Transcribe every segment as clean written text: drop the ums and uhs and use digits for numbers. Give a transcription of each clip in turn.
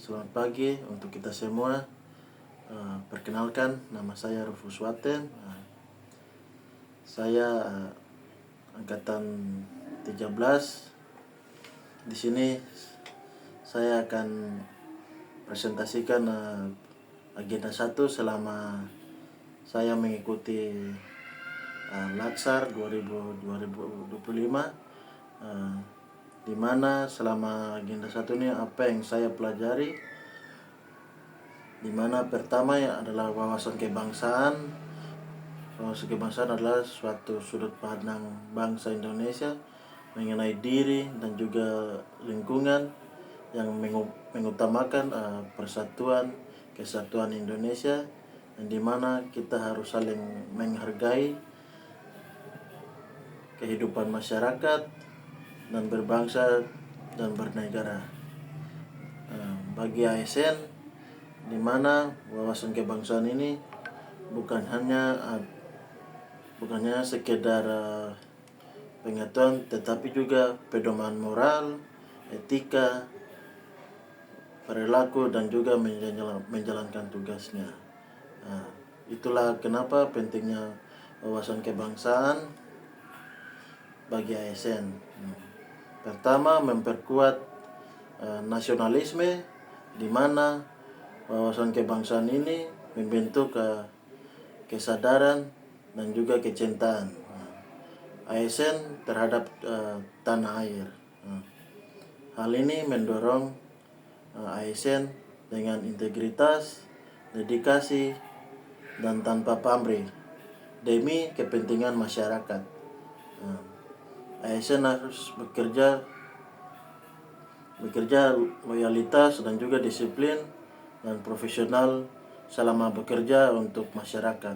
Selamat pagi untuk kita semua. Perkenalkan, nama saya Rufus Waten. Saya angkatan 13. Di sini saya akan presentasikan agenda 1 selama saya mengikuti Latsar 2025, di mana selama agenda 1 ini apa yang saya pelajari, di mana pertama adalah wawasan kebangsaan. Wawasan kebangsaan adalah suatu sudut pandang bangsa Indonesia mengenai diri dan juga lingkungan yang mengutamakan persatuan kesatuan Indonesia, dan di mana kita harus saling menghargai kehidupan masyarakat dan berbangsa dan bernegara. Bagi ASN, di mana wawasan kebangsaan ini bukan hanya sekedar pengetahuan, tetapi juga pedoman moral, etika, perilaku, dan juga menjalankan tugasnya. Itulah kenapa pentingnya wawasan kebangsaan bagi ASN. Pertama, memperkuat nasionalisme, di mana wawasan kebangsaan ini membentuk kesadaran dan juga kecintaan ASN terhadap tanah air. Hal ini mendorong ASN dengan integritas, dedikasi, dan tanpa pamrih demi kepentingan masyarakat. ASN harus bekerja loyalitas dan juga disiplin dan profesional selama bekerja untuk masyarakat.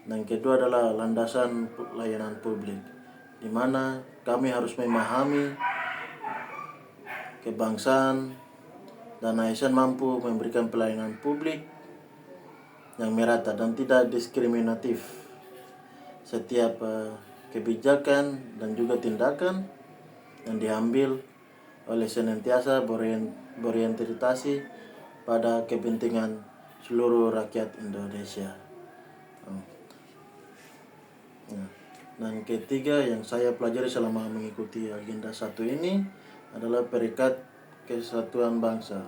Dan kedua adalah landasan layanan publik, di mana kami harus memahami kebangsaan dan ASN mampu memberikan pelayanan publik yang merata dan tidak diskriminatif. Setiap kebijakan dan juga tindakan yang diambil oleh senantiasa berorientasi pada kepentingan seluruh rakyat Indonesia. Dan ketiga yang saya pelajari selama mengikuti agenda 1 ini adalah perekat kesatuan bangsa.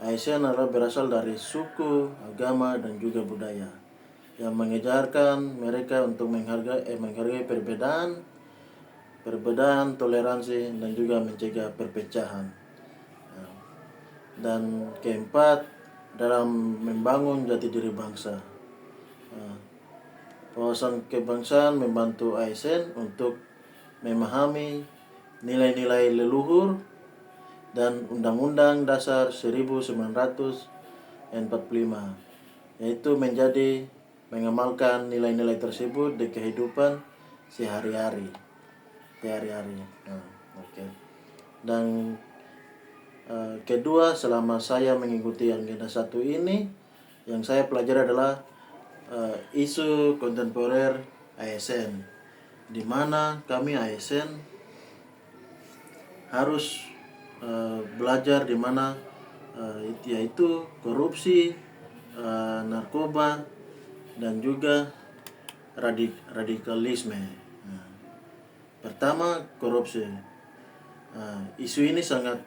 ASN adalah berasal dari suku, agama, dan juga budaya yang mengajarkan mereka untuk menghargai perbedaan, toleransi, dan juga mencegah perpecahan. Dan keempat, dalam membangun jati diri bangsa. Wawasan kebangsaan membantu ASN untuk memahami nilai-nilai leluhur dan Undang-Undang Dasar 1945, yaitu mengamalkan nilai-nilai tersebut di kehidupan sehari-hari. Dan kedua, selama saya mengikuti agenda 1 ini, yang saya pelajari adalah isu kontemporer ASN, di mana kami ASN harus belajar di mana yaitu korupsi, narkoba, dan juga radikalisme. Pertama, korupsi. Isu ini sangat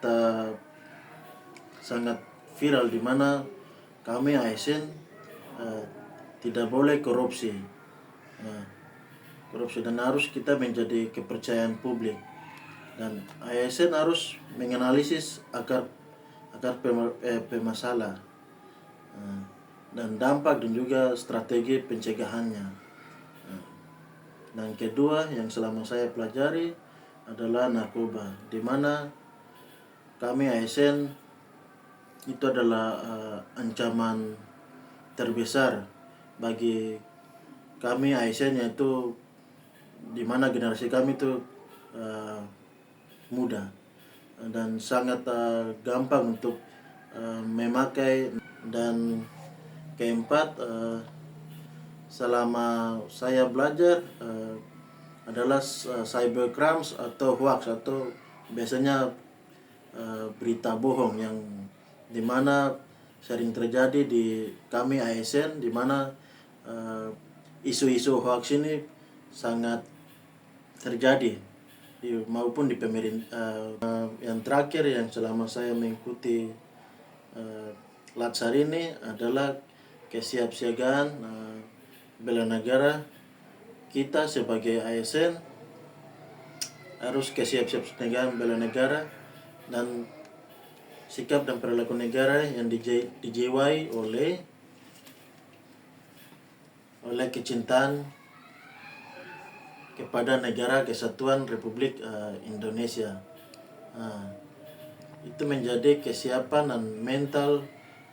viral, di mana kami ASN tidak boleh korupsi. Dan harus kita menjadi kepercayaan publik, dan ASN harus menganalisis akar pemasalah dan dampak dan juga strategi pencegahannya. Dan kedua yang selama saya pelajari adalah narkoba, di mana kami ASN itu adalah ancaman terbesar bagi kami ASN, yaitu di mana generasi kami itu muda dan sangat gampang untuk memakai. Dan keempat, selama saya belajar adalah cybercrimes atau hoax, atau biasanya berita bohong yang dimana sering terjadi di kami ASN, dimana isu-isu hoax ini sangat terjadi maupun di pemerintah. Yang terakhir yang selama saya mengikuti Latsar ini adalah kesiapsiagaan bela negara. Kita sebagai ASN harus kesiapsiagaan bela negara dan sikap dan perilaku negara yang dijiwai oleh kecintaan kepada negara kesatuan Republik Indonesia. Itu menjadi kesiapan dan mental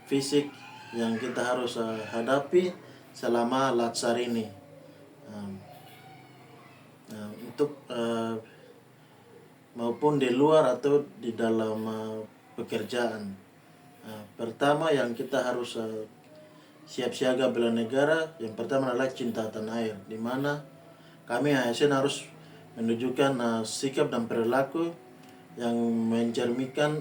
fisik yang kita harus hadapi selama Latsar ini. Untuk maupun di luar atau di dalam pekerjaan. Pertama yang kita harus siap siaga bela negara, yang pertama adalah cinta tanah air, di mana kami ASN harus menunjukkan sikap dan perilaku yang mencerminkan